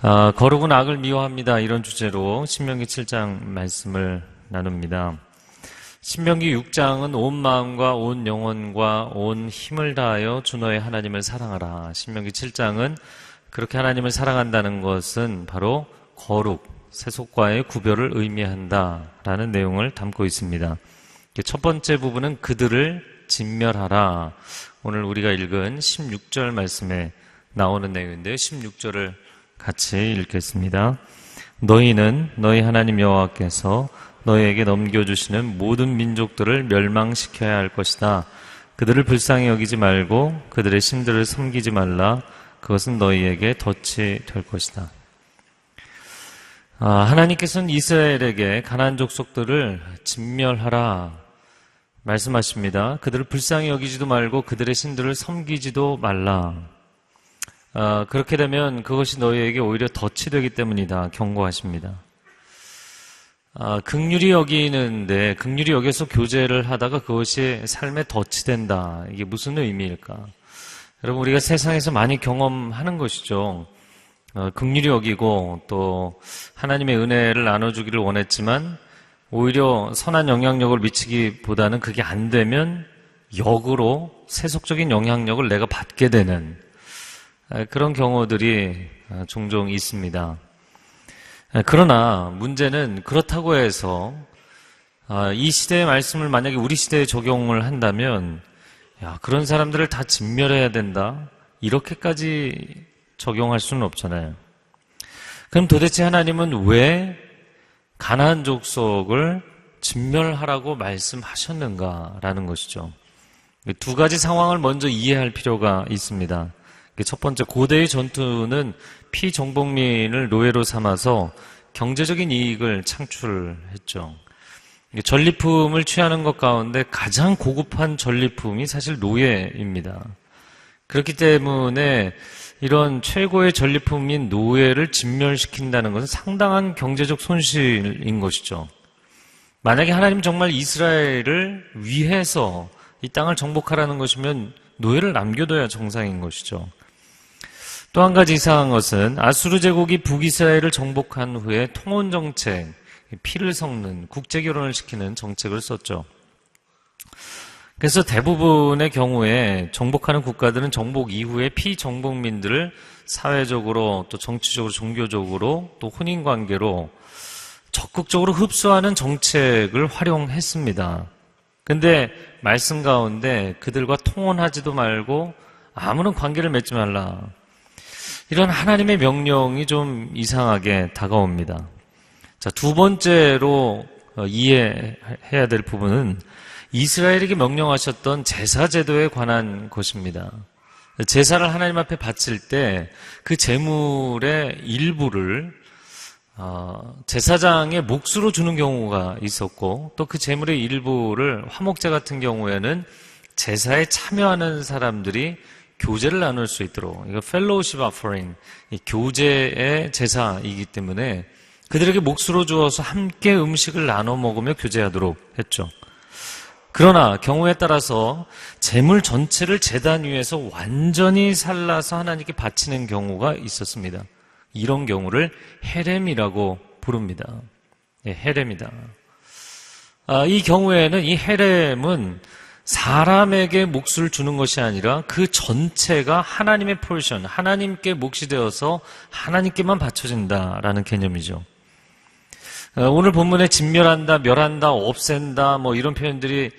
거룩은 악을 미워합니다. 이런 주제로 신명기 7장 말씀을 나눕니다. 신명기 6장은 온 마음과 온 영혼과 온 힘을 다하여 주 너의 하나님을 사랑하라. 신명기 7장은 그렇게 하나님을 사랑한다는 것은 바로 거룩, 세속과의 구별을 의미한다라는 내용을 담고 있습니다. 첫 번째 부분은 그들을 진멸하라. 오늘 우리가 읽은 16절 말씀에 나오는 내용인데요. 16절을 같이 읽겠습니다. 너희는 너희 하나님 여호와께서 너희에게 넘겨주시는 모든 민족들을 멸망시켜야 할 것이다. 그들을 불쌍히 여기지 말고 그들의 신들을 섬기지 말라. 그것은 너희에게 덫이 될 것이다. 하나님께서는 이스라엘에게 가나안 족속들을 진멸하라 말씀하십니다. 그들을 불쌍히 여기지도 말고 그들의 신들을 섬기지도 말라. 그렇게 되면 그것이 너희에게 오히려 덫이 되기 때문이다 경고하십니다. 긍휼히 여기는데 긍휼히 여겨서 교제를 하다가 그것이 삶의 덫이 된다. 이게 무슨 의미일까? 여러분, 우리가 세상에서 많이 경험하는 것이죠. 긍휼히 여기고 또 하나님의 은혜를 나눠주기를 원했지만 오히려 선한 영향력을 미치기보다는 그게 안 되면 역으로 세속적인 영향력을 내가 받게 되는 그런 경우들이 종종 있습니다. 그러나 문제는 그렇다고 해서 이 시대의 말씀을 만약에 우리 시대에 적용을 한다면 그런 사람들을 다 진멸해야 된다 이렇게까지 적용할 수는 없잖아요. 그럼 도대체 하나님은 왜 가나안 족속을 진멸하라고 말씀하셨는가라는 것이죠. 두 가지 상황을 먼저 이해할 필요가 있습니다. 첫 번째, 고대의 전투는 피정복민을 노예로 삼아서 경제적인 이익을 창출했죠. 전리품을 취하는 것 가운데 가장 고급한 전리품이 사실 노예입니다. 그렇기 때문에 이런 최고의 전리품인 노예를 진멸시킨다는 것은 상당한 경제적 손실인 것이죠. 만약에 하나님 정말 이스라엘을 위해서 이 땅을 정복하라는 것이면 노예를 남겨둬야 정상인 것이죠. 또 한 가지 이상한 것은 아수르 제국이 북이스라엘을 정복한 후에 통혼 정책, 피를 섞는 국제결혼을 시키는 정책을 썼죠. 그래서 대부분의 경우에 정복하는 국가들은 정복 이후에 피정복민들을 사회적으로 또 정치적으로 종교적으로 또 혼인관계로 적극적으로 흡수하는 정책을 활용했습니다. 근데 말씀 가운데 그들과 통혼하지도 말고 아무런 관계를 맺지 말라. 이런 하나님의 명령이 좀 이상하게 다가옵니다. 자, 두 번째로 이해해야 될 부분은 이스라엘에게 명령하셨던 제사 제도에 관한 것입니다. 제사를 하나님 앞에 바칠 때 그 제물의 일부를 제사장의 몫으로 주는 경우가 있었고 또 그 제물의 일부를 화목제 같은 경우에는 제사에 참여하는 사람들이 교제를 나눌 수 있도록, 이거 펠로우십 오퍼링, 교제의 제사이기 때문에 그들에게 몫으로 주어서 함께 음식을 나눠 먹으며 교제하도록 했죠. 그러나 경우에 따라서 제물 전체를 제단 위에서 완전히 살라서 하나님께 바치는 경우가 있었습니다. 이런 경우를 헤렘이라고 부릅니다. 헤렘이다. 이 경우에는 이 헤렘은 사람에게 몫을 주는 것이 아니라 그 전체가 하나님의 포지션, 하나님께 몫이 되어서 하나님께만 바쳐진다라는 개념이죠. 오늘 본문에 진멸한다, 멸한다, 없앤다 뭐 이런 표현들이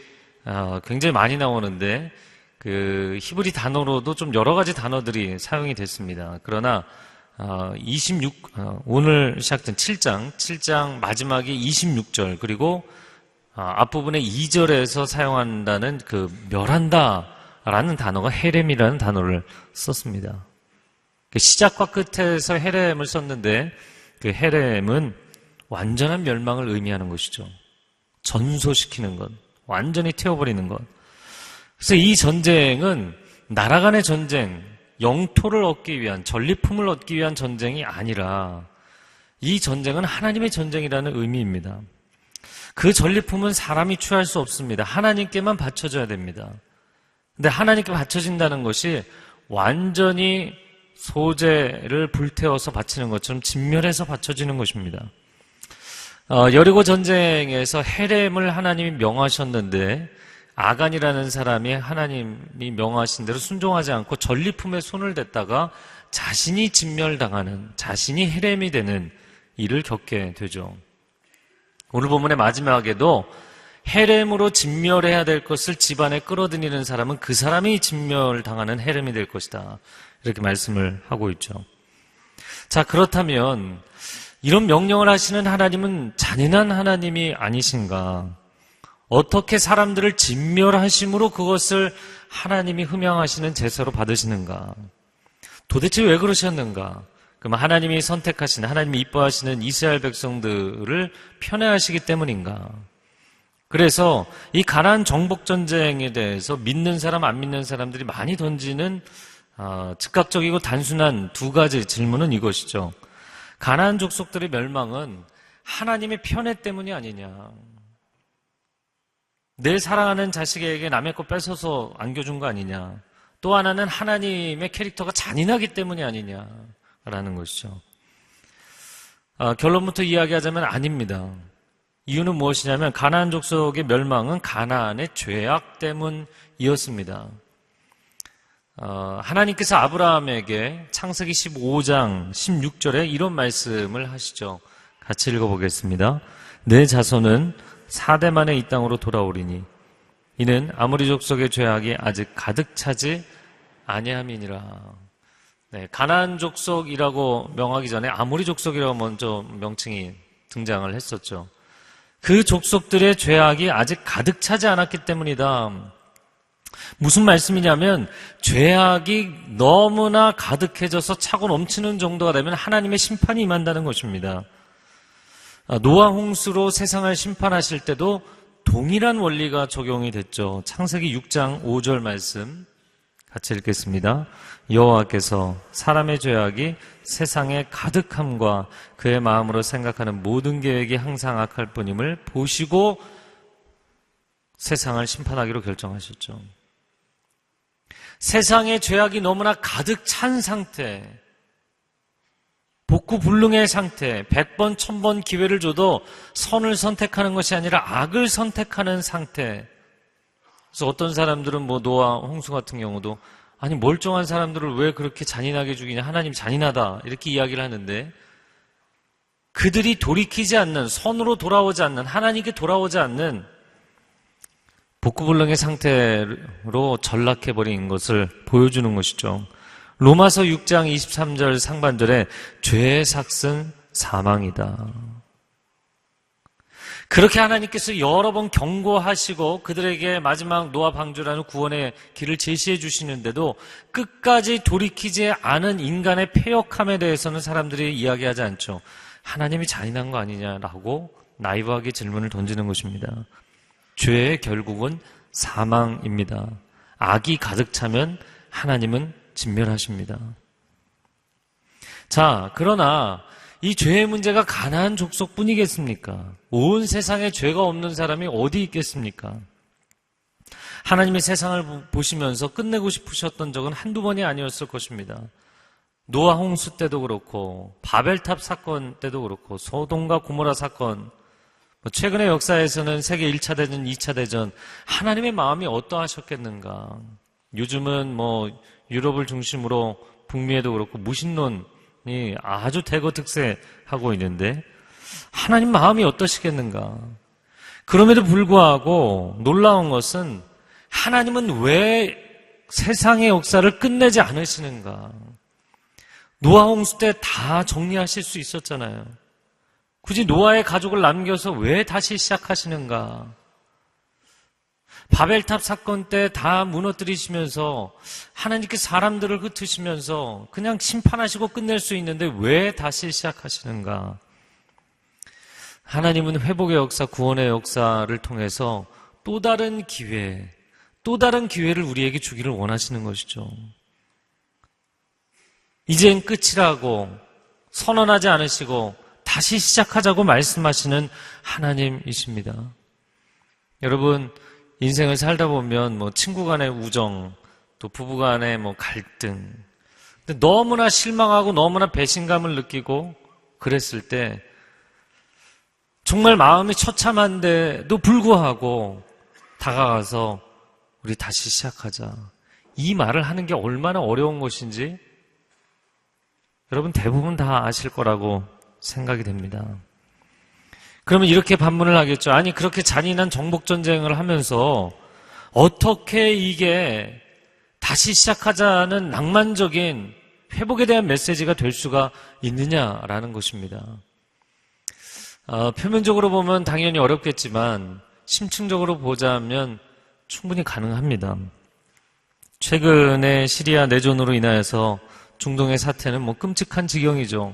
굉장히 많이 나오는데 그 히브리 단어로도 좀 여러 가지 단어들이 사용이 됐습니다. 그러나 오늘 시작된 7장 마지막에 26절 그리고 앞부분에 2절에서 사용한다는 그 멸한다라는 단어가 헤렘이라는 단어를 썼습니다. 시작과 끝에서 헤렘을 썼는데 그 헤렘은 완전한 멸망을 의미하는 것이죠. 전소시키는 것, 완전히 태워버리는 것. 그래서 이 전쟁은 나라 간의 전쟁, 영토를 얻기 위한, 전리품을 얻기 위한 전쟁이 아니라 이 전쟁은 하나님의 전쟁이라는 의미입니다. 그 전리품은 사람이 취할 수 없습니다. 하나님께만 바쳐져야 됩니다. 근데 하나님께 바쳐진다는 것이 완전히 소재를 불태워서 바치는 것처럼 진멸해서 바쳐지는 것입니다. 여리고 전쟁에서 헤렘을 하나님이 명하셨는데 아간이라는 사람이 하나님이 명하신 대로 순종하지 않고 전리품에 손을 댔다가 자신이 진멸당하는, 자신이 헤렘이 되는 일을 겪게 되죠. 오늘 본문의 마지막에도 헤렘으로 진멸해야 될 것을 집안에 끌어들이는 사람은 그 사람이 진멸당하는 헤렘이 될 것이다. 이렇게 말씀을 하고 있죠. 자, 그렇다면 이런 명령을 하시는 하나님은 잔인한 하나님이 아니신가? 어떻게 사람들을 진멸하심으로 그것을 하나님이 흠양하시는 제사로 받으시는가? 도대체 왜 그러셨는가? 그럼 하나님이 선택하신, 하나님이 이뻐하시는 이스라엘 백성들을 편애하시기 때문인가? 그래서 이 가나안 정복 전쟁에 대해서 믿는 사람, 안 믿는 사람들이 많이 던지는 즉각적이고 단순한 두 가지 질문은 이것이죠. 가나안 족속들의 멸망은 하나님의 편애 때문이 아니냐? 내 사랑하는 자식에게 남의 것 뺏어서 안겨준 거 아니냐? 또 하나는 하나님의 캐릭터가 잔인하기 때문이 아니냐라는 것이죠. 결론부터 이야기하자면 아닙니다. 이유는 무엇이냐면 가나안 족속의 멸망은 가나안의 죄악 때문이었습니다. 하나님께서 아브라함에게 창세기 15장 16절에 이런 말씀을 하시죠. 같이 읽어보겠습니다. 내 자손은 4대 만에 이 땅으로 돌아오리니 이는 아모리 족속의 죄악이 아직 가득 차지 아니함이니라. 네, 가나안 족속이라고 명하기 전에 아모리 족속이라고 먼저 명칭이 등장을 했었죠. 그 족속들의 죄악이 아직 가득 차지 않았기 때문이다. 무슨 말씀이냐면 죄악이 너무나 가득해져서 차고 넘치는 정도가 되면 하나님의 심판이 임한다는 것입니다. 노아 홍수로 세상을 심판하실 때도 동일한 원리가 적용이 됐죠. 창세기 6장 5절 말씀 같이 읽겠습니다. 여호와께서 사람의 죄악이 세상에 가득함과 그의 마음으로 생각하는 모든 계획이 항상 악할 뿐임을 보시고 세상을 심판하기로 결정하셨죠. 세상의 죄악이 너무나 가득 찬 상태, 복구불능의 상태, 100번, 1000번 기회를 줘도 선을 선택하는 것이 아니라 악을 선택하는 상태. 그래서 어떤 사람들은 노아 홍수 같은 경우도 아니 멀쩡한 사람들을 왜 그렇게 잔인하게 죽이냐, 하나님 잔인하다 이렇게 이야기를 하는데 그들이 돌이키지 않는, 선으로 돌아오지 않는, 하나님께 돌아오지 않는 복구불능의 상태로 전락해버린 것을 보여주는 것이죠. 로마서 6장 23절 상반절에 죄의 삭은 사망이다. 그렇게 하나님께서 여러 번 경고하시고 그들에게 마지막 노아 방주라는 구원의 길을 제시해 주시는데도 끝까지 돌이키지 않은 인간의 패역함에 대해서는 사람들이 이야기하지 않죠. 하나님이 잔인한 거 아니냐라고 나이브하게 질문을 던지는 것입니다. 죄의 결국은 사망입니다. 악이 가득 차면 하나님은 진멸하십니다. 자, 그러나 이 죄의 문제가 가나안 족속뿐이겠습니까? 온 세상에 죄가 없는 사람이 어디 있겠습니까? 하나님이 세상을 보시면서 끝내고 싶으셨던 적은 한두 번이 아니었을 것입니다. 노아 홍수 때도 그렇고 바벨탑 사건 때도 그렇고 소돔과 고모라 사건, 최근의 역사에서는 세계 1차 대전, 2차 대전, 하나님의 마음이 어떠하셨겠는가? 요즘은 유럽을 중심으로 북미에도 그렇고 무신론이 아주 대거특세하고 있는데 하나님 마음이 어떠시겠는가? 그럼에도 불구하고 놀라운 것은 하나님은 왜 세상의 역사를 끝내지 않으시는가? 노아 홍수 때 다 정리하실 수 있었잖아요. 굳이 노아의 가족을 남겨서 왜 다시 시작하시는가? 바벨탑 사건 때 다 무너뜨리시면서 하나님께 사람들을 흩으시면서 그냥 심판하시고 끝낼 수 있는데 왜 다시 시작하시는가? 하나님은 회복의 역사, 구원의 역사를 통해서 또 다른 기회, 또 다른 기회를 우리에게 주기를 원하시는 것이죠. 이젠 끝이라고 선언하지 않으시고 다시 시작하자고 말씀하시는 하나님이십니다. 여러분, 인생을 살다 보면 친구 간의 우정, 또 부부 간의 갈등, 근데 너무나 실망하고 너무나 배신감을 느끼고 그랬을 때 정말 마음이 처참한데도 불구하고 다가가서 우리 다시 시작하자. 이 말을 하는 게 얼마나 어려운 것인지 여러분 대부분 다 아실 거라고 생각이 됩니다. 그러면 이렇게 반문을 하겠죠. 아니 그렇게 잔인한 정복전쟁을 하면서 어떻게 이게 다시 시작하자는 낭만적인 회복에 대한 메시지가 될 수가 있느냐라는 것입니다. 표면적으로 보면 당연히 어렵겠지만 심층적으로 보자면 충분히 가능합니다. 최근에 시리아 내전으로 인하여서 중동의 사태는 뭐 끔찍한 지경이죠.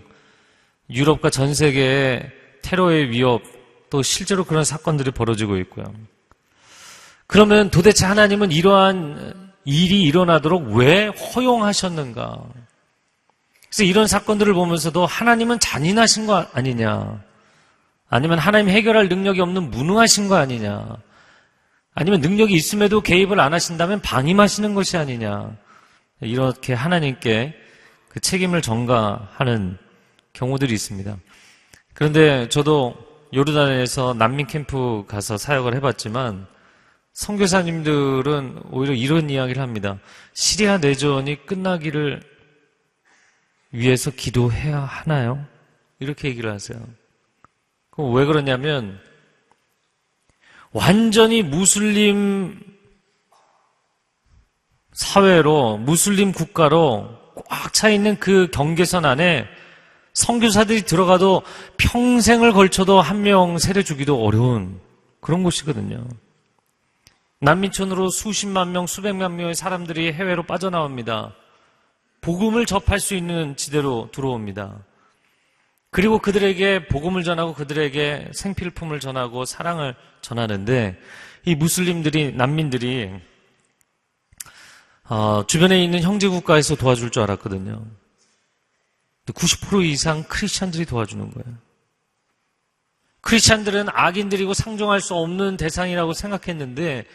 유럽과 전 세계의 테러의 위협, 또 실제로 그런 사건들이 벌어지고 있고요. 그러면 도대체 하나님은 이러한 일이 일어나도록 왜 허용하셨는가? 그래서 이런 사건들을 보면서도 하나님은 잔인하신 거 아니냐? 아니면 하나님 해결할 능력이 없는 무능하신 거 아니냐? 아니면 능력이 있음에도 개입을 안 하신다면 방임하시는 것이 아니냐? 이렇게 하나님께 그 책임을 전가하는 경우들이 있습니다. 그런데 저도 요르단에서 난민 캠프 가서 사역을 해봤지만 선교사님들은 오히려 이런 이야기를 합니다. 시리아 내전이 끝나기를 위해서 기도해야 하나요? 이렇게 얘기를 하세요. 그럼 왜 그러냐면 완전히 무슬림 사회로, 무슬림 국가로 꽉 차 있는 그 경계선 안에 선교사들이 들어가도 평생을 걸쳐도 한 명 세례주기도 어려운 그런 곳이거든요. 난민촌으로 수십만 명, 수백만 명의 사람들이 해외로 빠져나옵니다. 복음을 접할 수 있는 지대로 들어옵니다. 그리고 그들에게 복음을 전하고 그들에게 생필품을 전하고 사랑을 전하는데 이 무슬림들이, 난민들이 주변에 있는 형제 국가에서 도와줄 줄 알았거든요. 90% 이상 크리스찬들이 도와주는 거예요. 크리스찬들은 악인들이고 상종할 수 없는 대상이라고 생각했는데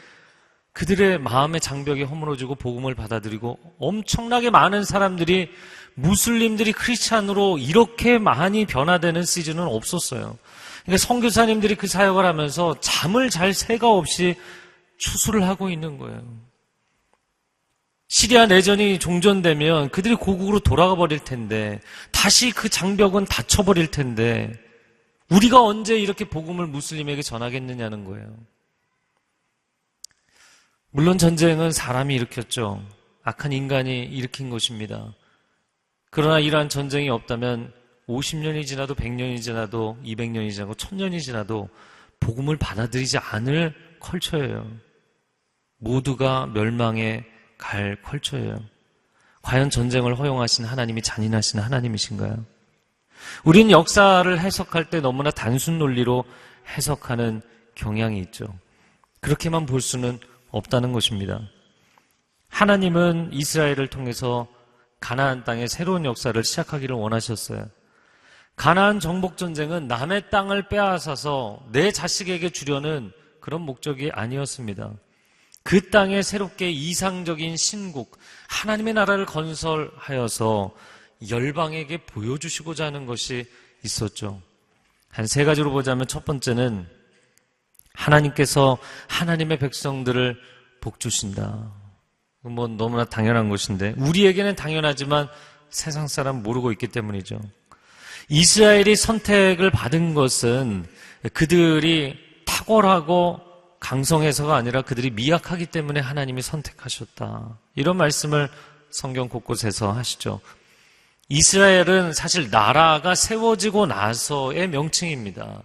그들의 마음의 장벽이 허물어지고 복음을 받아들이고 엄청나게 많은 사람들이 무슬림들이 크리스찬으로 이렇게 많이 변화되는 시즌은 없었어요. 그러니까 선교사님들이 그 사역을 하면서 잠을 잘 새가 없이 추수를 하고 있는 거예요. 시리아 내전이 종전되면 그들이 고국으로 돌아가 버릴 텐데 다시 그 장벽은 닫혀버릴 텐데 우리가 언제 이렇게 복음을 무슬림에게 전하겠느냐는 거예요. 물론 전쟁은 사람이 일으켰죠. 악한 인간이 일으킨 것입니다. 그러나 이러한 전쟁이 없다면 50년이 지나도 100년이 지나도 200년이 지나고 1000년이 지나도 복음을 받아들이지 않을 컬처예요. 모두가 멸망에 갈 컬처예요. 과연 전쟁을 허용하신 하나님이 잔인하신 하나님이신가요? 우린 역사를 해석할 때 너무나 단순 논리로 해석하는 경향이 있죠. 그렇게만 볼 수는 없다는 것입니다. 하나님은 이스라엘을 통해서 가나안 땅의 새로운 역사를 시작하기를 원하셨어요. 가나안 정복전쟁은 남의 땅을 빼앗아서 내 자식에게 주려는 그런 목적이 아니었습니다. 그 땅에 새롭게 이상적인 신국, 하나님의 나라를 건설하여서 열방에게 보여주시고자 하는 것이 있었죠. 한 세 가지로 보자면 첫 번째는 하나님께서 하나님의 백성들을 복주신다. 뭐 너무나 당연한 것인데 우리에게는 당연하지만 세상 사람 모르고 있기 때문이죠. 이스라엘이 선택을 받은 것은 그들이 탁월하고 강성해서가 아니라 그들이 미약하기 때문에 하나님이 선택하셨다. 이런 말씀을 성경 곳곳에서 하시죠. 이스라엘은 사실 나라가 세워지고 나서의 명칭입니다.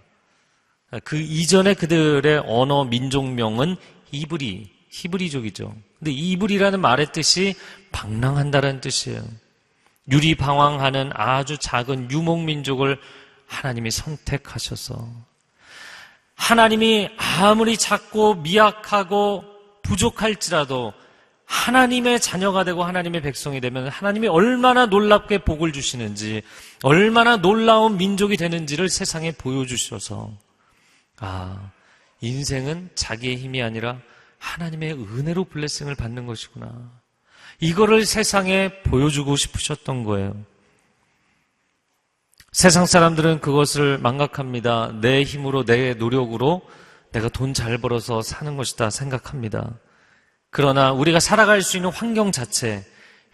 그 이전에 그들의 언어, 민족명은 히브리족이죠. 근데 이브리라는 말의 뜻이 방랑한다라는 뜻이에요. 유리방황하는 아주 작은 유목민족을 하나님이 선택하셔서 하나님이 아무리 작고 미약하고 부족할지라도 하나님의 자녀가 되고 하나님의 백성이 되면 하나님이 얼마나 놀랍게 복을 주시는지 얼마나 놀라운 민족이 되는지를 세상에 보여주셔서 인생은 자기의 힘이 아니라 하나님의 은혜로 블레싱을 받는 것이구나. 이거를 세상에 보여주고 싶으셨던 거예요. 세상 사람들은 그것을 망각합니다. 내 힘으로, 내 노력으로 내가 돈 잘 벌어서 사는 것이다 생각합니다. 그러나 우리가 살아갈 수 있는 환경 자체,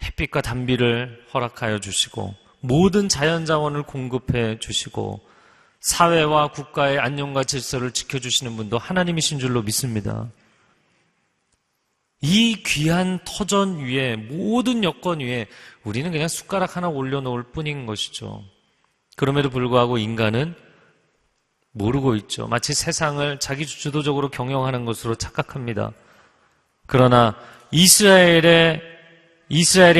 햇빛과 단비를 허락하여 주시고 모든 자연자원을 공급해 주시고 사회와 국가의 안녕과 질서를 지켜주시는 분도 하나님이신 줄로 믿습니다. 이 귀한 터전 위에, 모든 여건 위에 우리는 그냥 숟가락 하나 올려놓을 뿐인 것이죠. 그럼에도 불구하고 인간은 모르고 있죠. 마치 세상을 자기 주도적으로 경영하는 것으로 착각합니다. 그러나 이스라엘이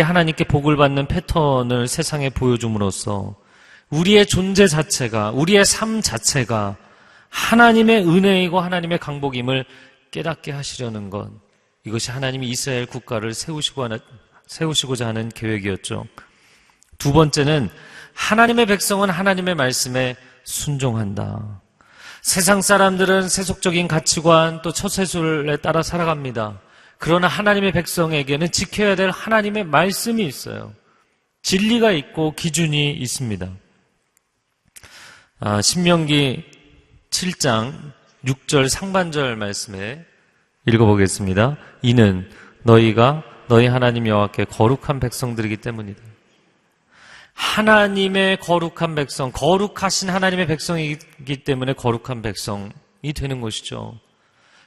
하나님께 복을 받는 패턴을 세상에 보여줌으로써 우리의 존재 자체가, 우리의 삶 자체가 하나님의 은혜이고 하나님의 강복임을 깨닫게 하시려는 것, 이것이 하나님이 이스라엘 국가를 세우시고자 하는 계획이었죠. 두 번째는 하나님의 백성은 하나님의 말씀에 순종한다. 세상 사람들은 세속적인 가치관 또 처세술에 따라 살아갑니다. 그러나 하나님의 백성에게는 지켜야 될 하나님의 말씀이 있어요. 진리가 있고 기준이 있습니다. 신명기 7장 6절 상반절 말씀에 읽어보겠습니다. 이는 너희가 너희 하나님 여호와께 거룩한 백성들이기 때문이다. 하나님의 거룩한 백성, 거룩하신 하나님의 백성이기 때문에 거룩한 백성이 되는 것이죠.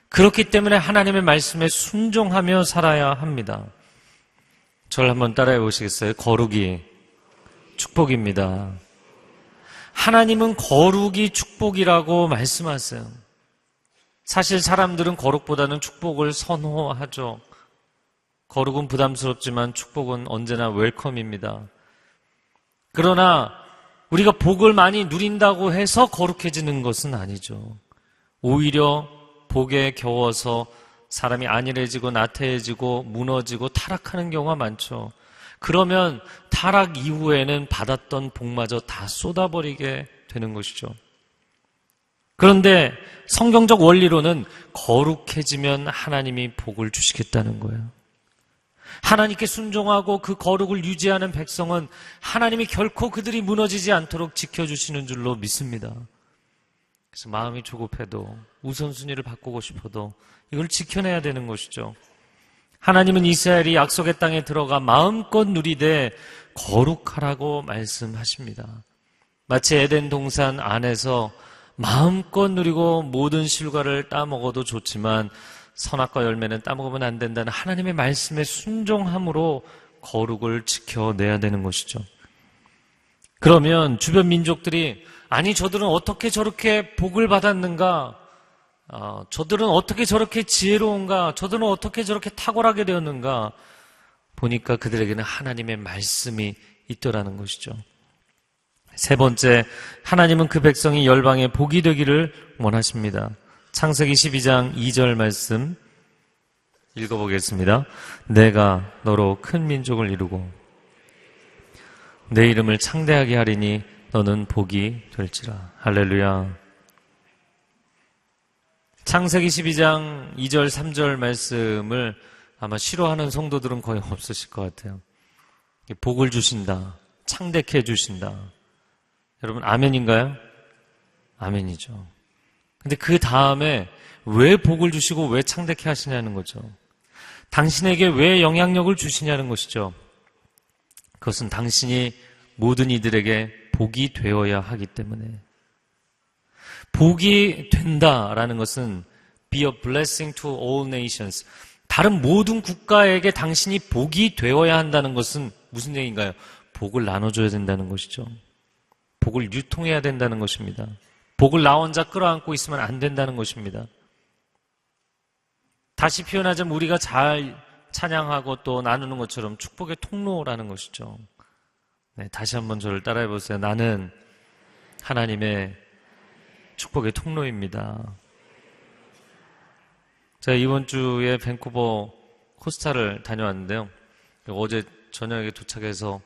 그렇기 때문에 하나님의 말씀에 순종하며 살아야 합니다. 저를 한번 따라해 보시겠어요? 거룩이 축복입니다. 하나님은 거룩이 축복이라고 말씀하세요. 사실 사람들은 거룩보다는 축복을 선호하죠. 거룩은 부담스럽지만 축복은 언제나 웰컴입니다. 그러나 우리가 복을 많이 누린다고 해서 거룩해지는 것은 아니죠. 오히려 복에 겨워서 사람이 안일해지고 나태해지고 무너지고 타락하는 경우가 많죠. 그러면 타락 이후에는 받았던 복마저 다 쏟아버리게 되는 것이죠. 그런데 성경적 원리로는 거룩해지면 하나님이 복을 주시겠다는 거예요. 하나님께 순종하고 그 거룩을 유지하는 백성은 하나님이 결코 그들이 무너지지 않도록 지켜주시는 줄로 믿습니다. 그래서 마음이 조급해도 우선순위를 바꾸고 싶어도 이걸 지켜내야 되는 것이죠. 하나님은 이스라엘이 약속의 땅에 들어가 마음껏 누리되 거룩하라고 말씀하십니다. 마치 에덴 동산 안에서 마음껏 누리고 모든 실과를 따먹어도 좋지만 선악과 열매는 따먹으면 안 된다는 하나님의 말씀에 순종함으로 거룩을 지켜내야 되는 것이죠. 그러면 주변 민족들이 아니 저들은 어떻게 저렇게 복을 받았는가? 저들은 어떻게 저렇게 지혜로운가? 저들은 어떻게 저렇게 탁월하게 되었는가? 보니까 그들에게는 하나님의 말씀이 있더라는 것이죠. 세 번째, 하나님은 그 백성이 열방의 복이 되기를 원하십니다. 창세기 12장 2절 말씀 읽어보겠습니다. 내가 너로 큰 민족을 이루고 내 이름을 창대하게 하리니 너는 복이 될지라. 할렐루야. 창세기 12장 2절 3절 말씀을 아마 싫어하는 성도들은 거의 없으실 것 같아요. 복을 주신다, 창대케 해주신다. 여러분 아멘인가요? 아멘이죠. 근데 그 다음에 왜 복을 주시고 왜 창대케 하시냐는 거죠. 당신에게 왜 영향력을 주시냐는 것이죠. 그것은 당신이 모든 이들에게 복이 되어야 하기 때문에. 복이 된다라는 것은 be a blessing to all nations. 다른 모든 국가에게 당신이 복이 되어야 한다는 것은 무슨 얘기인가요? 복을 나눠줘야 된다는 것이죠. 복을 유통해야 된다는 것입니다. 복을 나 혼자 끌어안고 있으면 안 된다는 것입니다. 다시 표현하자면 우리가 잘 찬양하고 또 나누는 것처럼 축복의 통로라는 것이죠. 네, 다시 한번 저를 따라해 보세요. 나는 하나님의 축복의 통로입니다. 제가 이번 주에 밴쿠버 코스타를 다녀왔는데요. 어제 저녁에 도착해서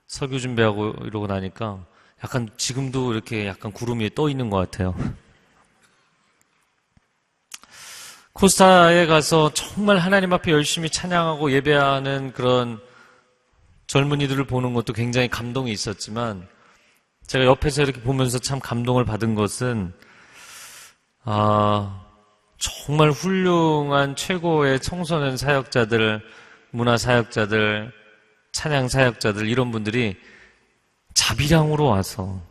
설교 준비하고 이러고 나니까 약간 지금도 이렇게 약간 구름 위에 떠 있는 것 같아요. 코스타에 가서 정말 하나님 앞에 열심히 찬양하고 예배하는 그런 젊은이들을 보는 것도 굉장히 감동이 있었지만, 제가 옆에서 이렇게 보면서 참 감동을 받은 것은 정말 훌륭한 최고의 청소년 사역자들, 문화 사역자들, 찬양 사역자들, 이런 분들이 자비량으로 와서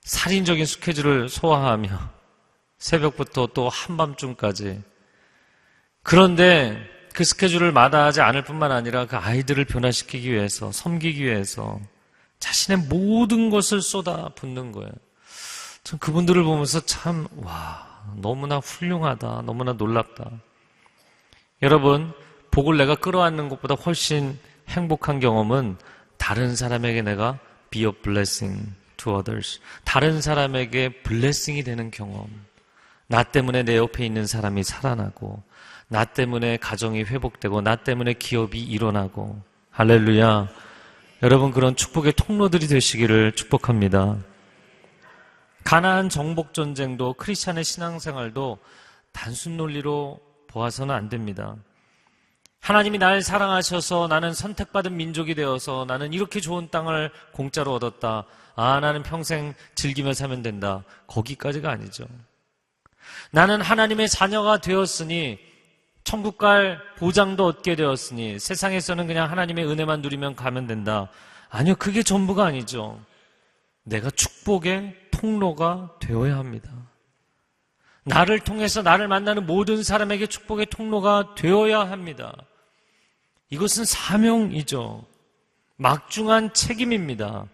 살인적인 스케줄을 소화하며 새벽부터 또 한밤중까지, 그런데 그 스케줄을 마다하지 않을 뿐만 아니라 그 아이들을 변화시키기 위해서, 섬기기 위해서 자신의 모든 것을 쏟아붓는 거예요. 전 그분들을 보면서 참, 너무나 훌륭하다, 너무나 놀랍다. 여러분, 복을 내가 끌어안는 것보다 훨씬 행복한 경험은 다른 사람에게 내가 be a blessing to others, 다른 사람에게 블레싱이 되는 경험. 나 때문에 내 옆에 있는 사람이 살아나고, 나 때문에 가정이 회복되고, 나 때문에 기업이 일어나고. 할렐루야. 여러분, 그런 축복의 통로들이 되시기를 축복합니다. 가나안 정복 전쟁도 크리스찬의 신앙생활도 단순 논리로 보아서는 안 됩니다. 하나님이 날 사랑하셔서 나는 선택받은 민족이 되어서 나는 이렇게 좋은 땅을 공짜로 얻었다. 나는 평생 즐기며 살면 된다. 거기까지가 아니죠. 나는 하나님의 자녀가 되었으니, 천국 갈 보장도 얻게 되었으니, 세상에서는 그냥 하나님의 은혜만 누리면 가면 된다. 아니요, 그게 전부가 아니죠. 내가 축복의 통로가 되어야 합니다. 나를 통해서 나를 만나는 모든 사람에게 축복의 통로가 되어야 합니다. 이것은 사명이죠. 막중한 책임입니다.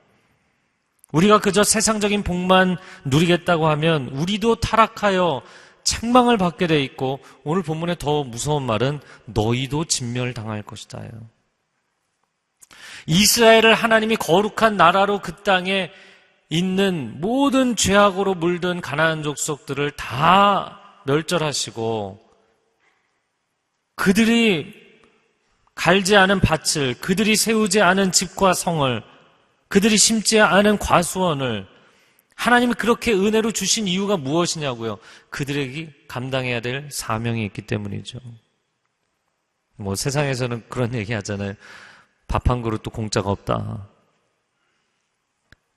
우리가 그저 세상적인 복만 누리겠다고 하면 우리도 타락하여 책망을 받게 돼 있고, 오늘 본문의 더 무서운 말은 너희도 진멸당할 것이다요. 이스라엘을 하나님이 거룩한 나라로 그 땅에 있는 모든 죄악으로 물든 가나안 족속들을 다 멸절하시고, 그들이 갈지 않은 밭을, 그들이 세우지 않은 집과 성을, 그들이 심지 않은 과수원을 하나님이 그렇게 은혜로 주신 이유가 무엇이냐고요? 그들에게 감당해야 될 사명이 있기 때문이죠. 세상에서는 그런 얘기 하잖아요. 밥 한 그릇도 공짜가 없다.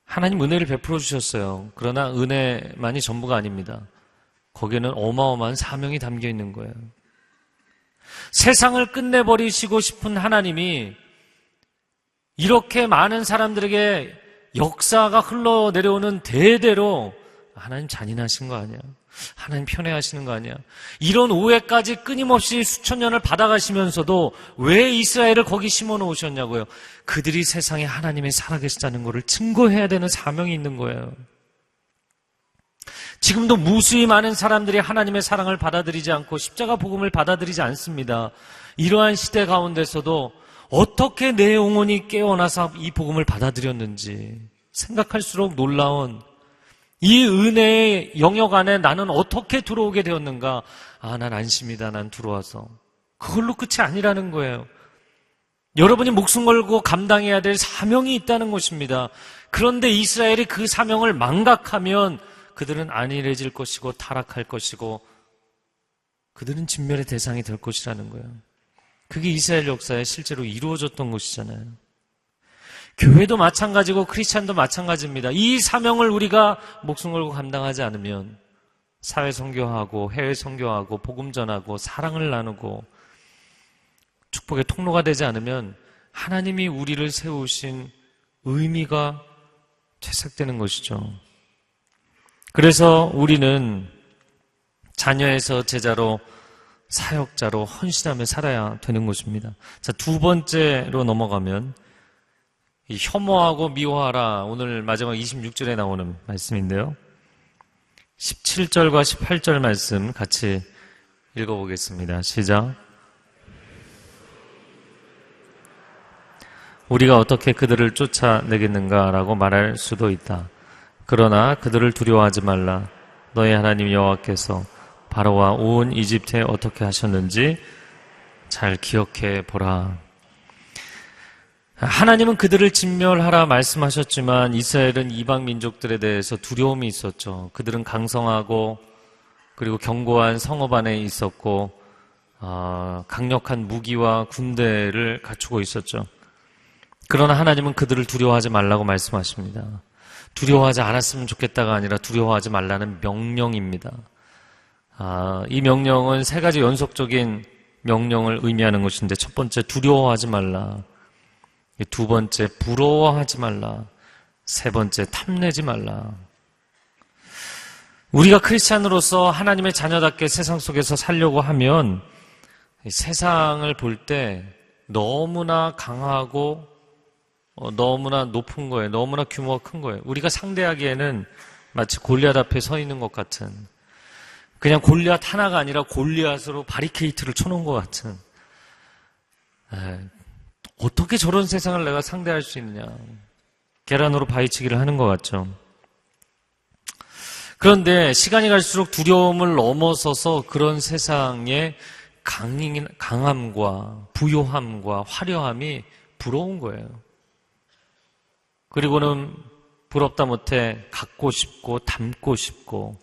하나님 은혜를 베풀어 주셨어요. 그러나 은혜만이 전부가 아닙니다. 거기에는 어마어마한 사명이 담겨 있는 거예요. 세상을 끝내버리시고 싶은 하나님이 이렇게 많은 사람들에게 역사가 흘러내려오는 대대로 하나님 잔인하신 거 아니야? 하나님 편애하시는 거 아니야? 이런 오해까지 끊임없이 수천 년을 받아가시면서도 왜 이스라엘을 거기 심어 놓으셨냐고요? 그들이 세상에 하나님이 살아계시다는 것을 증거해야 되는 사명이 있는 거예요. 지금도 무수히 많은 사람들이 하나님의 사랑을 받아들이지 않고 십자가 복음을 받아들이지 않습니다. 이러한 시대 가운데서도 어떻게 내 영혼이 깨어나서 이 복음을 받아들였는지 생각할수록 놀라운 이 은혜의 영역 안에 나는 어떻게 들어오게 되었는가? 난 안심이다. 난 들어와서. 그걸로 끝이 아니라는 거예요. 여러분이 목숨 걸고 감당해야 될 사명이 있다는 것입니다. 그런데 이스라엘이 그 사명을 망각하면 그들은 안일해질 것이고 타락할 것이고 그들은 진멸의 대상이 될 것이라는 거예요. 그게 이스라엘 역사에 실제로 이루어졌던 것이잖아요. 교회도 마찬가지고 크리스찬도 마찬가지입니다. 이 사명을 우리가 목숨 걸고 감당하지 않으면 사회 선교하고 해외 선교하고 복음 전하고 사랑을 나누고 축복의 통로가 되지 않으면 하나님이 우리를 세우신 의미가 퇴색되는 것이죠. 그래서 우리는 자녀에서 제자로 사역자로 헌신하며 살아야 되는 것입니다. 자, 두 번째로 넘어가면 이 혐오하고 미워하라, 오늘 마지막 26절에 나오는 말씀인데요. 17절과 18절 말씀 같이 읽어보겠습니다. 시작. 우리가 어떻게 그들을 쫓아내겠는가라고 말할 수도 있다. 그러나 그들을 두려워하지 말라. 너희 하나님 여호와께서 바로와 온 이집트에 어떻게 하셨는지 잘 기억해 보라. 하나님은 그들을 진멸하라 말씀하셨지만 이스라엘은 이방 민족들에 대해서 두려움이 있었죠. 그들은 강성하고 그리고 견고한 성읍 안에 있었고 강력한 무기와 군대를 갖추고 있었죠. 그러나 하나님은 그들을 두려워하지 말라고 말씀하십니다. 두려워하지 않았으면 좋겠다가 아니라 두려워하지 말라는 명령입니다. 이 명령은 세 가지 연속적인 명령을 의미하는 것인데, 첫 번째 두려워하지 말라, 두 번째 부러워하지 말라, 세 번째 탐내지 말라. 우리가 크리스찬으로서 하나님의 자녀답게 세상 속에서 살려고 하면 세상을 볼 때 너무나 강하고 너무나 높은 거예요. 너무나 규모가 큰 거예요. 우리가 상대하기에는 마치 골리앗 앞에 서 있는 것 같은, 그냥 골리앗 하나가 아니라 골리앗으로 바리케이트를 쳐놓은 것 같은, 어떻게 저런 세상을 내가 상대할 수 있느냐, 계란으로 바위치기를 하는 것 같죠. 그런데 시간이 갈수록 두려움을 넘어서서 그런 세상의 강함과 부요함과 화려함이 부러운 거예요. 그리고는 부럽다 못해 갖고 싶고 담고 싶고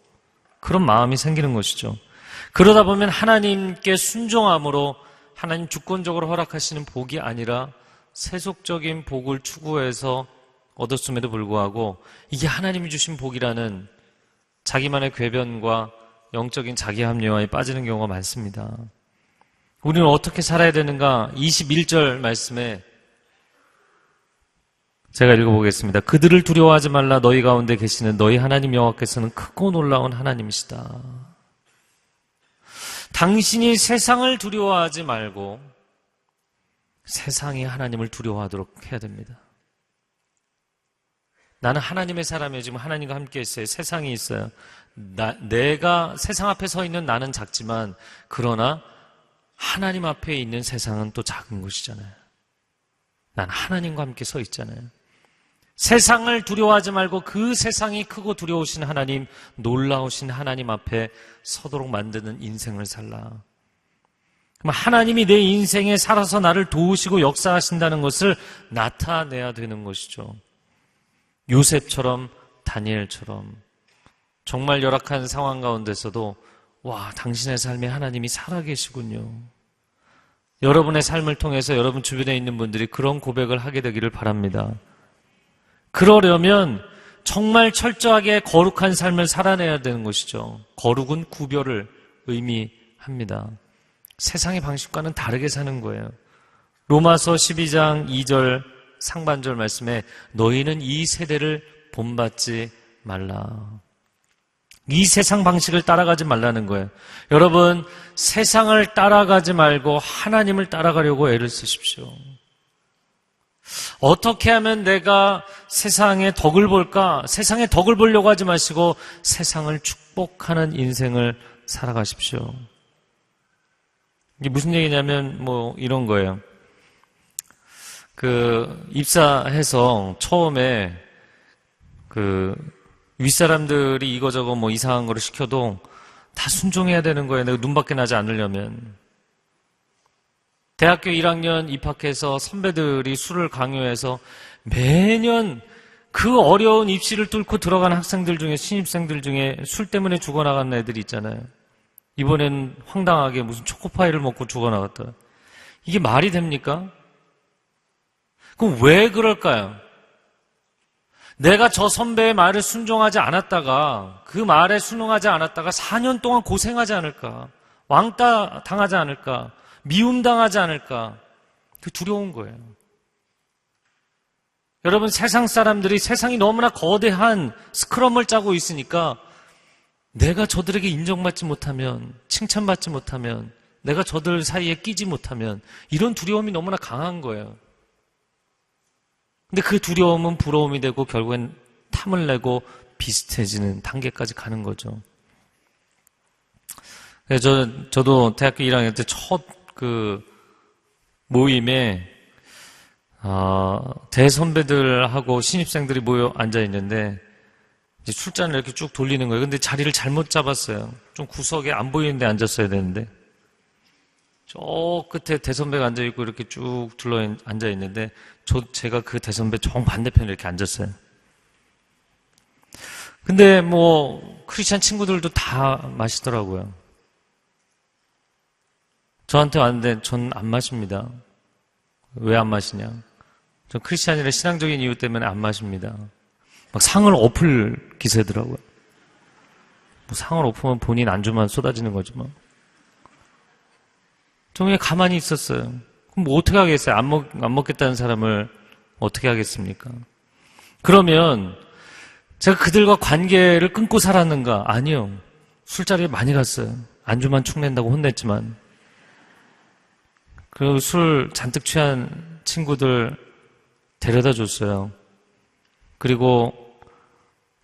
그런 마음이 생기는 것이죠. 그러다 보면 하나님께 순종함으로 하나님 주권적으로 허락하시는 복이 아니라 세속적인 복을 추구해서 얻었음에도 불구하고 이게 하나님이 주신 복이라는 자기만의 궤변과 영적인 자기 합리화에 빠지는 경우가 많습니다. 우리는 어떻게 살아야 되는가? 21절 말씀에 제가 읽어보겠습니다. 그들을 두려워하지 말라. 너희 가운데 계시는 너희 하나님 여호와께서는 크고 놀라운 하나님이시다. 당신이 세상을 두려워하지 말고 세상이 하나님을 두려워하도록 해야 됩니다. 나는 하나님의 사람이에요. 지금 하나님과 함께 있어요. 세상이 있어요. 내가 세상 앞에 서 있는 나는 작지만, 그러나 하나님 앞에 있는 세상은 또 작은 것이잖아요. 난 하나님과 함께 서 있잖아요. 세상을 두려워하지 말고 그 세상이 크고 두려우신 하나님, 놀라우신 하나님 앞에 서도록 만드는 인생을 살라. 그럼 하나님이 내 인생에 살아서 나를 도우시고 역사하신다는 것을 나타내야 되는 것이죠. 요셉처럼, 다니엘처럼 정말 열악한 상황 가운데서도 와, 당신의 삶에 하나님이 살아계시군요. 여러분의 삶을 통해서 여러분 주변에 있는 분들이 그런 고백을 하게 되기를 바랍니다. 그러려면 정말 철저하게 거룩한 삶을 살아내야 되는 것이죠. 거룩은 구별을 의미합니다. 세상의 방식과는 다르게 사는 거예요. 로마서 12장 2절 상반절 말씀에 너희는 이 세대를 본받지 말라. 이 세상 방식을 따라가지 말라는 거예요. 여러분, 세상을 따라가지 말고 하나님을 따라가려고 애를 쓰십시오. 어떻게 하면 내가 세상의 덕을 볼까? 세상의 덕을 보려고 하지 마시고 세상을 축복하는 인생을 살아가십시오. 이게 무슨 얘기냐면 이런 거예요. 입사해서 처음에 윗사람들이 이거저거 이상한 거를 시켜도 다 순종해야 되는 거예요. 내가 눈밖에 나지 않으려면. 대학교 1학년 입학해서 선배들이 술을 강요해서 매년 그 어려운 입시를 뚫고 들어간 학생들 중에, 신입생들 중에 술 때문에 죽어나간 애들이 있잖아요. 이번엔 황당하게 무슨 초코파이를 먹고 죽어나갔다. 이게 말이 됩니까? 그럼 왜 그럴까요? 내가 저 선배의 말을 순종하지 않았다가, 그 말에 순응하지 않았다가 4년 동안 고생하지 않을까? 왕따 당하지 않을까? 미움당하지 않을까? 그 두려운 거예요. 여러분, 세상 사람들이 세상이 너무나 거대한 스크럼을 짜고 있으니까 내가 저들에게 인정받지 못하면, 칭찬받지 못하면, 내가 저들 사이에 끼지 못하면 이런 두려움이 너무나 강한 거예요. 근데 그 두려움은 부러움이 되고 결국엔 탐을 내고 비슷해지는 단계까지 가는 거죠. 그래서 저도 대학교 1학년 때 첫 모임에 대선배들하고 신입생들이 모여 앉아 있는데 이제 술잔을 이렇게 쭉 돌리는 거예요. 근데 자리를 잘못 잡았어요. 좀 구석에 안 보이는데 앉았어야 되는데 저 끝에 대선배가 앉아 있고 이렇게 쭉 둘러 앉아 있는데 제가 그 대선배 정반대편에 이렇게 앉았어요. 근데 크리스찬 친구들도 다 마시더라고요. 저한테 왔는데 전 안 마십니다. 왜 안 마시냐? 전 크리스찬이라 신앙적인 이유 때문에 안 마십니다. 막 상을 엎을 기세더라고요. 뭐 상을 엎으면 본인 안주만 쏟아지는 거지만. 저 그냥 가만히 있었어요. 그럼 뭐 어떻게 하겠어요? 안 먹겠다는 사람을 어떻게 하겠습니까? 그러면 제가 그들과 관계를 끊고 살았는가? 아니요. 술자리에 많이 갔어요. 안주만 축낸다고 혼냈지만. 그리고 술 잔뜩 취한 친구들 데려다 줬어요. 그리고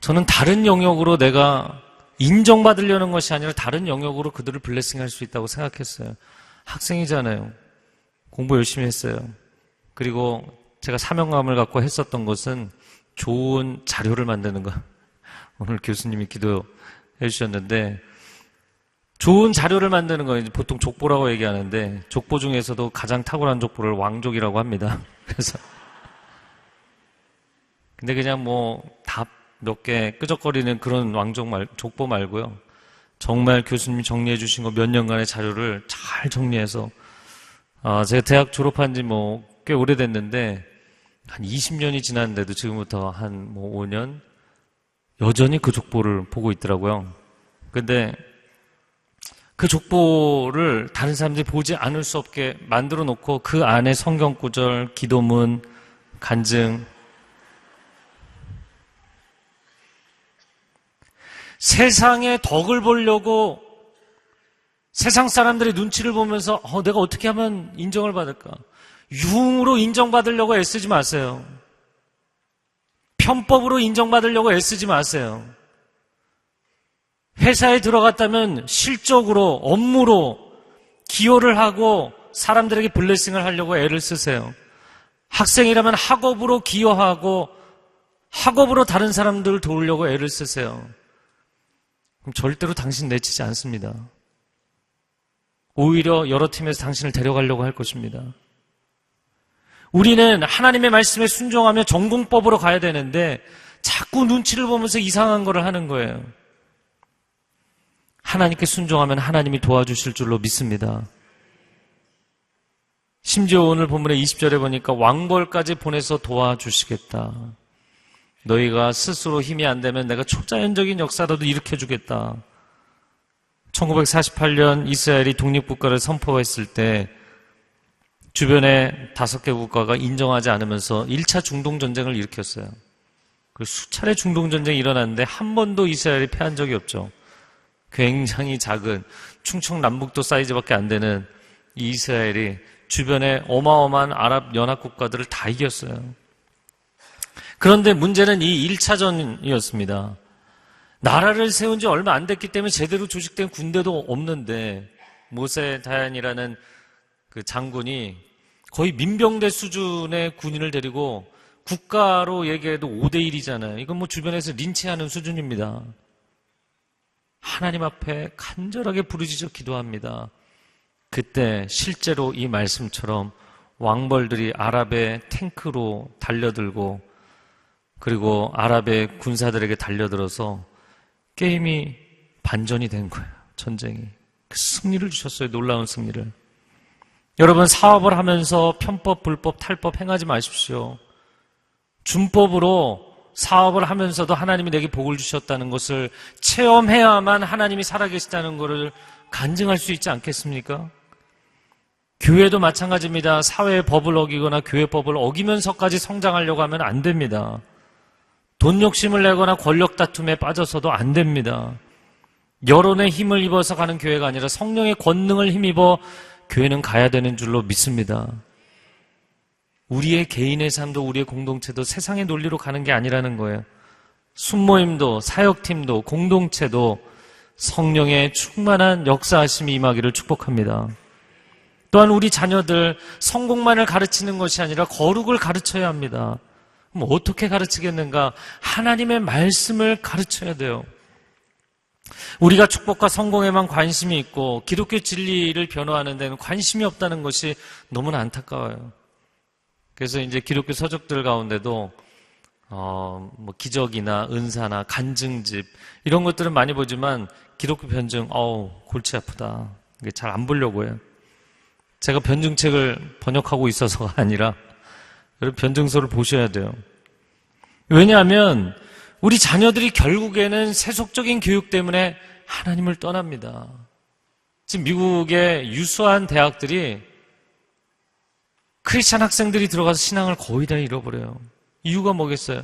저는 다른 영역으로 내가 인정받으려는 것이 아니라 다른 영역으로 그들을 블레싱할 수 있다고 생각했어요. 학생이잖아요. 공부 열심히 했어요. 그리고 제가 사명감을 갖고 했었던 것은 좋은 자료를 만드는 거. 오늘 교수님이 기도해 주셨는데 좋은 자료를 만드는 거 보통 족보라고 얘기하는데 족보 중에서도 가장 탁월한 족보를 왕족이라고 합니다. 그래서 근데 그냥 뭐 답 몇 개 끄적거리는 그런 족보 말고요. 정말 교수님이 정리해 주신 거 몇 년간의 자료를 잘 정리해서 제가 대학 졸업한 지 뭐 꽤 오래됐는데 한 20년이 지났는데도 지금부터 한 뭐 5년 여전히 그 족보를 보고 있더라고요. 근데 그 족보를 다른 사람들이 보지 않을 수 없게 만들어 놓고 그 안에 성경 구절, 기도문, 간증, 세상의 덕을 보려고 세상 사람들의 눈치를 보면서 내가 어떻게 하면 인정을 받을까? 유흥으로 인정받으려고 애쓰지 마세요. 편법으로 인정받으려고 애쓰지 마세요. 회사에 들어갔다면 실적으로, 업무로 기여를 하고 사람들에게 블레싱을 하려고 애를 쓰세요. 학생이라면 학업으로 기여하고 학업으로 다른 사람들을 도우려고 애를 쓰세요. 그럼 절대로 당신 내치지 않습니다. 오히려 여러 팀에서 당신을 데려가려고 할 것입니다. 우리는 하나님의 말씀에 순종하며 전공법으로 가야 되는데 자꾸 눈치를 보면서 이상한 거를 하는 거예요. 하나님께 순종하면 하나님이 도와주실 줄로 믿습니다. 심지어 오늘 본문의 20절에 보니까 왕벌까지 보내서 도와주시겠다. 너희가 스스로 힘이 안 되면 내가 초자연적인 역사라도 일으켜주겠다. 1948년 이스라엘이 독립국가를 선포했을 때 주변의 5개 국가가 인정하지 않으면서 1차 중동전쟁을 일으켰어요. 수차례 중동전쟁이 일어났는데 한 번도 이스라엘이 패한 적이 없죠. 굉장히 작은 충청남북도 사이즈밖에 안 되는 이 이스라엘이 주변에 어마어마한 아랍 연합국가들을 다 이겼어요. 그런데 문제는 이 1차전이었습니다. 나라를 세운 지 얼마 안 됐기 때문에 제대로 조직된 군대도 없는데 모세 다얀이라는 그 장군이 거의 민병대 수준의 군인을 데리고 국가로 얘기해도 5대1이잖아요. 이건 뭐 주변에서 린치하는 수준입니다. 하나님 앞에 간절하게 부르짖어 기도합니다. 그때 실제로 이 말씀처럼 왕벌들이 아랍의 탱크로 달려들고 그리고 아랍의 군사들에게 달려들어서 게임이 반전이 된 거예요. 전쟁이. 그 승리를 주셨어요. 놀라운 승리를. 여러분 사업을 하면서 편법, 불법, 탈법 행하지 마십시오. 준법으로 사업을 하면서도 하나님이 내게 복을 주셨다는 것을 체험해야만 하나님이 살아계시다는 것을 간증할 수 있지 않겠습니까? 교회도 마찬가지입니다. 사회의 법을 어기거나 교회 법을 어기면서까지 성장하려고 하면 안 됩니다. 돈 욕심을 내거나 권력 다툼에 빠져서도 안 됩니다. 여론의 힘을 입어서 가는 교회가 아니라 성령의 권능을 힘입어 교회는 가야 되는 줄로 믿습니다. 우리의 개인의 삶도 우리의 공동체도 세상의 논리로 가는 게 아니라는 거예요. 순모임도 사역팀도 공동체도 성령의 충만한 역사하심이 임하기를 축복합니다. 또한 우리 자녀들 성공만을 가르치는 것이 아니라 거룩을 가르쳐야 합니다. 그럼 어떻게 가르치겠는가? 하나님의 말씀을 가르쳐야 돼요. 우리가 축복과 성공에만 관심이 있고 기독교 진리를 변호하는 데는 관심이 없다는 것이 너무나 안타까워요. 그래서 이제 기독교 서적들 가운데도 뭐 기적이나 은사나 간증집 이런 것들은 많이 보지만 기독교 변증, 골치 아프다. 이게 잘 안 보려고 해요. 제가 변증책을 번역하고 있어서가 아니라 여러분 변증서를 보셔야 돼요. 왜냐하면 우리 자녀들이 결국에는 세속적인 교육 때문에 하나님을 떠납니다. 지금 미국의 유수한 대학들이 크리스찬 학생들이 들어가서 신앙을 거의 다 잃어버려요. 이유가 뭐겠어요?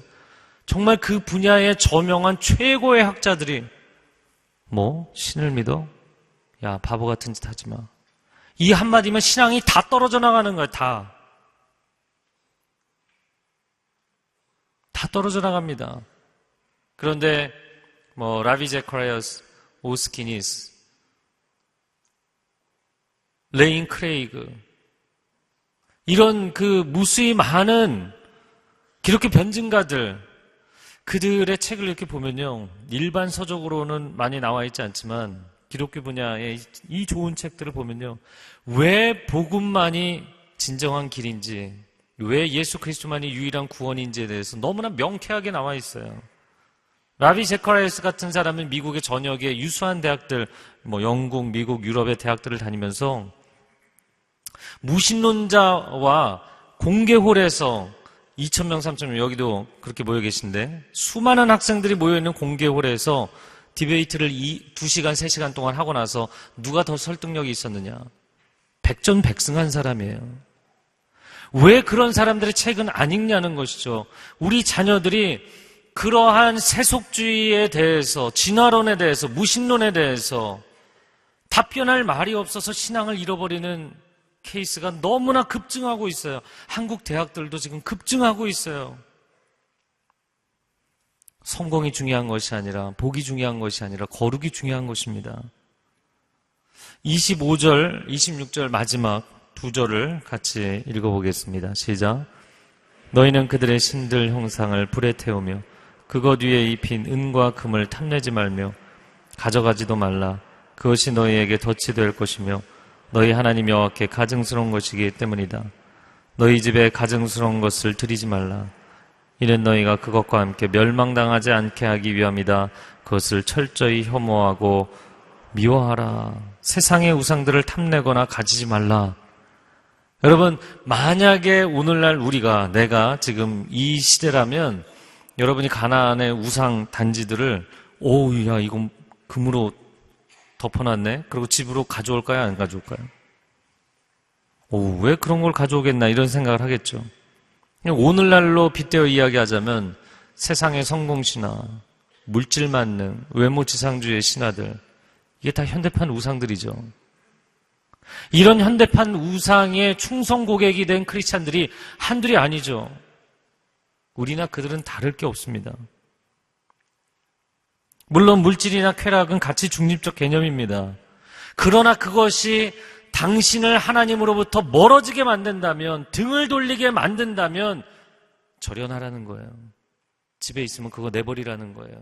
정말 그 분야에 저명한 최고의 학자들이 신을 믿어? 야, 바보 같은 짓 하지 마. 이 한마디면 신앙이 다 떨어져 나가는 거예요. 다 떨어져 나갑니다. 그런데 라비 제커라이어스, 오스키니스, 레인 크레이그 이런 그 무수히 많은 기독교 변증가들 그들의 책을 이렇게 보면요, 일반 서적으로는 많이 나와 있지 않지만 기독교 분야의 이 좋은 책들을 보면요, 왜 복음만이 진정한 길인지, 왜 예수 그리스도만이 유일한 구원인지에 대해서 너무나 명쾌하게 나와 있어요. 라비 제커라이어스 같은 사람은 미국의 전역의 유수한 대학들, 영국, 미국, 유럽의 대학들을 다니면서 무신론자와 공개홀에서 2,000명, 3,000명, 여기도 그렇게 모여 계신데 수많은 학생들이 모여있는 공개홀에서 디베이트를 2시간, 3시간 동안 하고 나서 누가 더 설득력이 있었느냐? 백전백승한 사람이에요. 왜 그런 사람들의 책은 안 읽냐는 것이죠. 우리 자녀들이 그러한 세속주의에 대해서, 진화론에 대해서, 무신론에 대해서 답변할 말이 없어서 신앙을 잃어버리는 케이스가 너무나 급증하고 있어요. 한국 대학들도 지금 급증하고 있어요. 성공이 중요한 것이 아니라, 복이 중요한 것이 아니라 거룩이 중요한 것입니다. 25절, 26절 마지막 두 절을 같이 읽어보겠습니다. 시작. 너희는 그들의 신들 형상을 불에 태우며 그것 위에 입힌 은과 금을 탐내지 말며 가져가지도 말라. 그것이 너희에게 덫이 될 것이며 너희 하나님 여호와께 가증스러운 것이기 때문이다. 너희 집에 가증스러운 것을 드리지 말라. 이는 너희가 그것과 함께 멸망당하지 않게 하기 위함이다. 그것을 철저히 혐오하고 미워하라. 세상의 우상들을 탐내거나 가지지 말라. 여러분, 만약에 오늘날 내가 지금 이 시대라면 여러분이 가나안의 우상 단지들을 야, 이거 금으로 덮어놨네? 그리고 집으로 가져올까요? 안 가져올까요? 왜 그런 걸 가져오겠나? 이런 생각을 하겠죠. 오늘날로 빗대어 이야기하자면 세상의 성공신화, 물질 만능, 외모지상주의 신화들, 이게 다 현대판 우상들이죠. 이런 현대판 우상의 충성 고객이 된 크리스찬들이 한둘이 아니죠. 우리나 그들은 다를 게 없습니다. 물론 물질이나 쾌락은 같이 중립적 개념입니다. 그러나 그것이 당신을 하나님으로부터 멀어지게 만든다면, 등을 돌리게 만든다면 절연하라는 거예요. 집에 있으면 그거 내버리라는 거예요.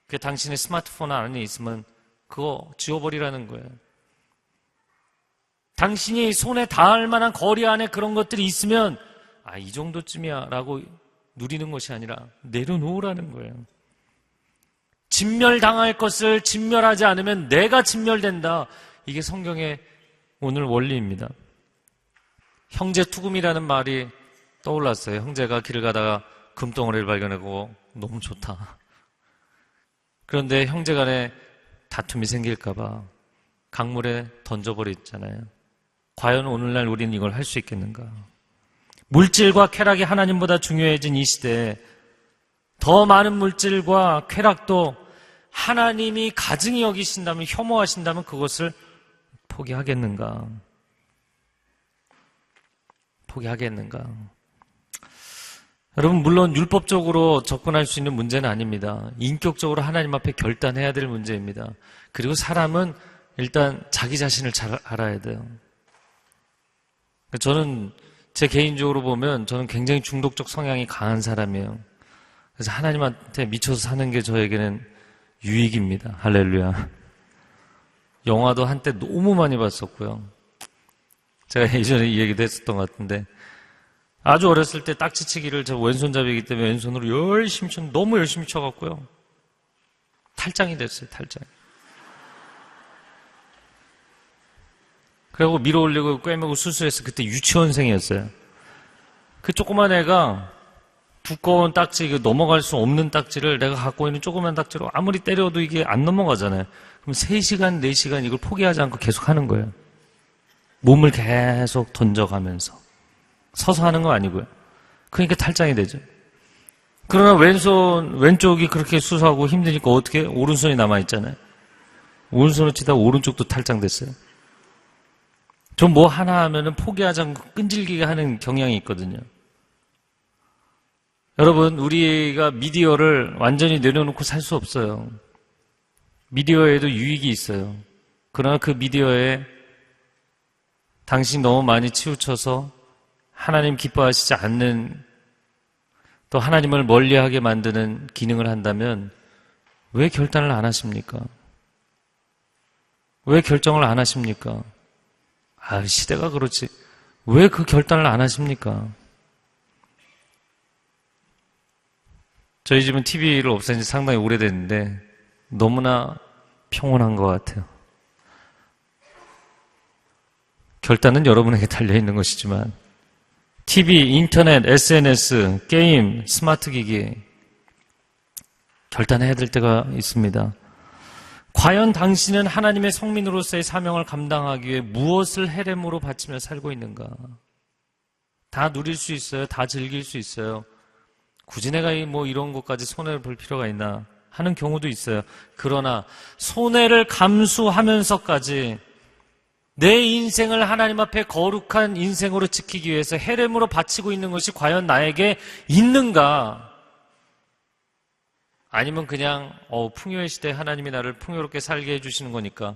그 당신의 스마트폰 안에 있으면 그거 지워버리라는 거예요. 당신이 손에 닿을 만한 거리 안에 그런 것들이 있으면 이 정도쯤이야 라고 누리는 것이 아니라 내려놓으라는 거예요. 진멸당할 것을 진멸하지 않으면 내가 진멸된다. 이게 성경의 오늘 원리입니다. 형제 투금이라는 말이 떠올랐어요. 형제가 길을 가다가 금덩어리를 발견하고 너무 좋다. 그런데 형제 간에 다툼이 생길까 봐 강물에 던져버렸잖아요. 과연 오늘날 우리는 이걸 할 수 있겠는가? 물질과 쾌락이 하나님보다 중요해진 이 시대에 더 많은 물질과 쾌락도 하나님이 가증히 여기신다면, 혐오하신다면 그것을 포기하겠는가? 포기하겠는가? 여러분, 물론 율법적으로 접근할 수 있는 문제는 아닙니다. 인격적으로 하나님 앞에 결단해야 될 문제입니다. 그리고 사람은 일단 자기 자신을 잘 알아야 돼요. 저는 제 개인적으로 보면 저는 굉장히 중독적 성향이 강한 사람이에요. 그래서 하나님한테 미쳐서 사는 게 저에게는 유익입니다. 할렐루야. 영화도 한때 너무 많이 봤었고요. 제가 예전에 이 얘기도 했었던 것 같은데 아주 어렸을 때 딱지치기를 저 왼손잡이기 때문에 왼손으로 열심히 너무 열심히 쳐갖고요. 탈장이 됐어요, 탈장. 그리고 밀어 올리고 꿰매고 수술해서 그때 유치원생이었어요. 그 조그만 애가 두꺼운 딱지, 넘어갈 수 없는 딱지를 내가 갖고 있는 조그만 딱지로 아무리 때려도 이게 안 넘어가잖아요. 그럼 3시간, 4시간 이걸 포기하지 않고 계속 하는 거예요. 몸을 계속 던져가면서. 서서 하는 거 아니고요. 그러니까 탈장이 되죠. 그러나 왼쪽이 그렇게 수수하고 힘드니까 어떻게? 오른손이 남아있잖아요. 오른손을 치다 오른쪽도 탈장됐어요. 좀 뭐 하나 하면은 포기하지 않고 끈질기게 하는 경향이 있거든요. 여러분, 우리가 미디어를 완전히 내려놓고 살 수 없어요. 미디어에도 유익이 있어요. 그러나 그 미디어에 당신이 너무 많이 치우쳐서 하나님 기뻐하시지 않는, 또 하나님을 멀리하게 만드는 기능을 한다면 왜 결단을 안 하십니까? 왜 결정을 안 하십니까? 시대가 그렇지. 왜 그 결단을 안 하십니까? 저희 집은 TV를 없앤 지 상당히 오래됐는데 너무나 평온한 것 같아요. 결단은 여러분에게 달려있는 것이지만 TV, 인터넷, SNS, 게임, 스마트 기기 결단해야 될 때가 있습니다. 과연 당신은 하나님의 성민으로서의 사명을 감당하기 위해 무엇을 헤렘으로 바치며 살고 있는가? 다 누릴 수 있어요. 다 즐길 수 있어요. 굳이 내가 이런 것까지 손해를 볼 필요가 있나 하는 경우도 있어요. 그러나 손해를 감수하면서까지 내 인생을 하나님 앞에 거룩한 인생으로 지키기 위해서 헤렘으로 바치고 있는 것이 과연 나에게 있는가? 아니면 그냥 풍요의 시대에 하나님이 나를 풍요롭게 살게 해주시는 거니까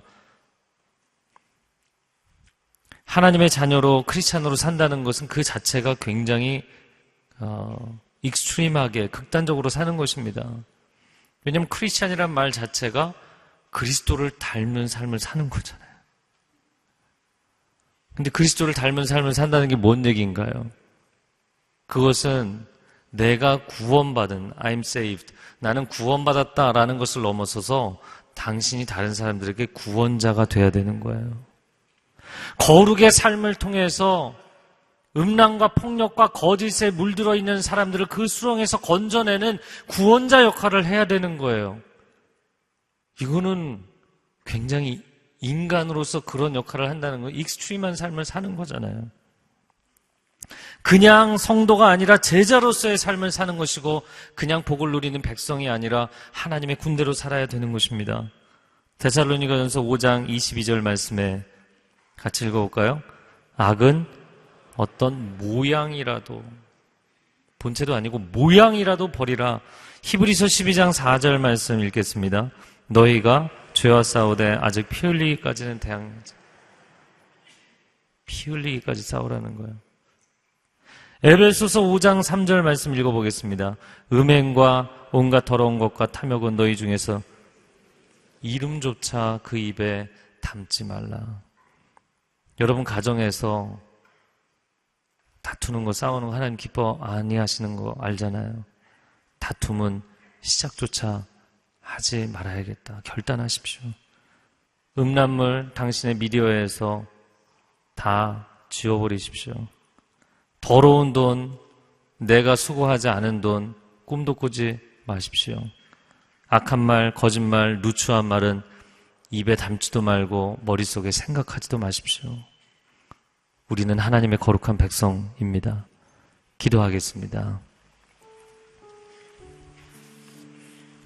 하나님의 자녀로 크리스찬으로 산다는 것은 그 자체가 굉장히 익스트림하게 극단적으로 사는 것입니다. 왜냐하면 크리스찬이란 말 자체가 그리스도를 닮은 삶을 사는 거잖아요. 근데 그리스도를 닮은 삶을 산다는 게 뭔 얘기인가요? 그것은 내가 구원받은, I'm saved, 나는 구원받았다라는 것을 넘어서서 당신이 다른 사람들에게 구원자가 돼야 되는 거예요. 거룩의 삶을 통해서 음란과 폭력과 거짓에 물들어 있는 사람들을 그 수렁에서 건져내는 구원자 역할을 해야 되는 거예요. 이거는 굉장히 인간으로서 그런 역할을 한다는 거, 익스트림한 삶을 사는 거잖아요. 그냥 성도가 아니라 제자로서의 삶을 사는 것이고 그냥 복을 누리는 백성이 아니라 하나님의 군대로 살아야 되는 것입니다. 데살로니가전서 5장 22절 말씀에 같이 읽어볼까요? 악은 어떤 모양이라도, 본체도 아니고 모양이라도 버리라. 히브리서 12장 4절 말씀 읽겠습니다. 너희가 죄와 싸우되 아직 피 흘리기까지는 대항하지. 피 흘리기까지 싸우라는 거예요. 에베소서 5장 3절 말씀 읽어보겠습니다. 음행과 온갖 더러운 것과 탐욕은 너희 중에서 이름조차 그 입에 담지 말라. 여러분 가정에서 다투는 거, 싸우는 거 하나님 기뻐 아니하시는 거 알잖아요. 다툼은 시작조차 하지 말아야겠다. 결단하십시오. 음란물 당신의 미디어에서 다 지워버리십시오. 더러운 돈, 내가 수고하지 않은 돈, 꿈도 꾸지 마십시오. 악한 말, 거짓말, 누추한 말은 입에 담지도 말고 머릿속에 생각하지도 마십시오. 우리는 하나님의 거룩한 백성입니다. 기도하겠습니다.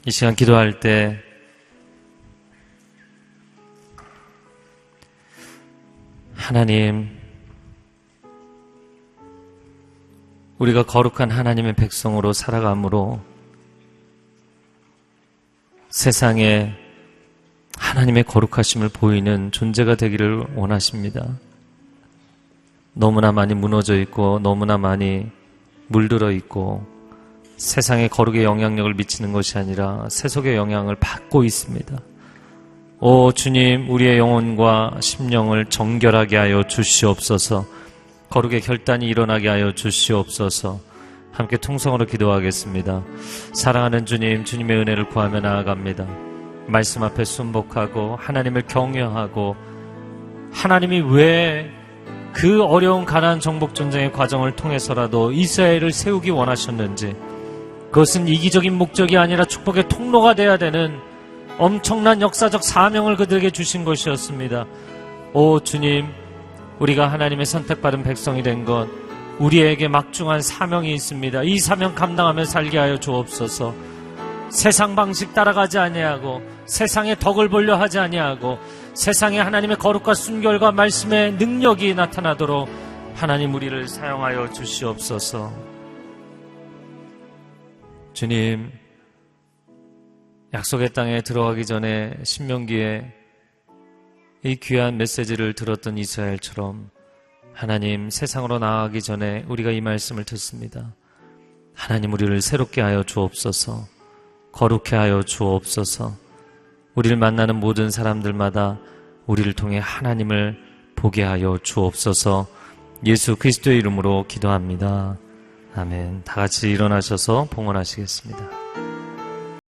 이 시간 기도할 때 하나님, 우리가 거룩한 하나님의 백성으로 살아감으로 세상에 하나님의 거룩하심을 보이는 존재가 되기를 원하십니다. 너무나 많이 무너져 있고 너무나 많이 물들어 있고 세상에 거룩의 영향력을 미치는 것이 아니라 세속의 영향을 받고 있습니다. 오 주님, 우리의 영혼과 심령을 정결하게 하여 주시옵소서. 거룩의 결단이 일어나게 하여 주시옵소서. 함께 통성으로 기도하겠습니다. 사랑하는 주님, 주님의 은혜를 구하며 나아갑니다. 말씀 앞에 순복하고 하나님을 경외하고 하나님이 왜 그 어려운 가나안 정복 전쟁의 과정을 통해서라도 이스라엘을 세우기 원하셨는지, 그것은 이기적인 목적이 아니라 축복의 통로가 돼야 되는 엄청난 역사적 사명을 그들에게 주신 것이었습니다. 오 주님, 우리가 하나님의 선택받은 백성이 된 것, 우리에게 막중한 사명이 있습니다. 이 사명 감당하며 살게 하여 주옵소서. 세상 방식 따라가지 아니하고 세상의 덕을 보려 하지 아니하고 세상에 하나님의 거룩과 순결과 말씀의 능력이 나타나도록 하나님 우리를 사용하여 주시옵소서. 주님, 약속의 땅에 들어가기 전에 신명기에 이 귀한 메시지를 들었던 이스라엘처럼 하나님, 세상으로 나아가기 전에 우리가 이 말씀을 듣습니다. 하나님 우리를 새롭게 하여 주옵소서. 거룩해 하여 주옵소서. 우리를 만나는 모든 사람들마다 우리를 통해 하나님을 보게 하여 주옵소서. 예수 그리스도의 이름으로 기도합니다. 아멘. 다 같이 일어나셔서 봉헌하시겠습니다.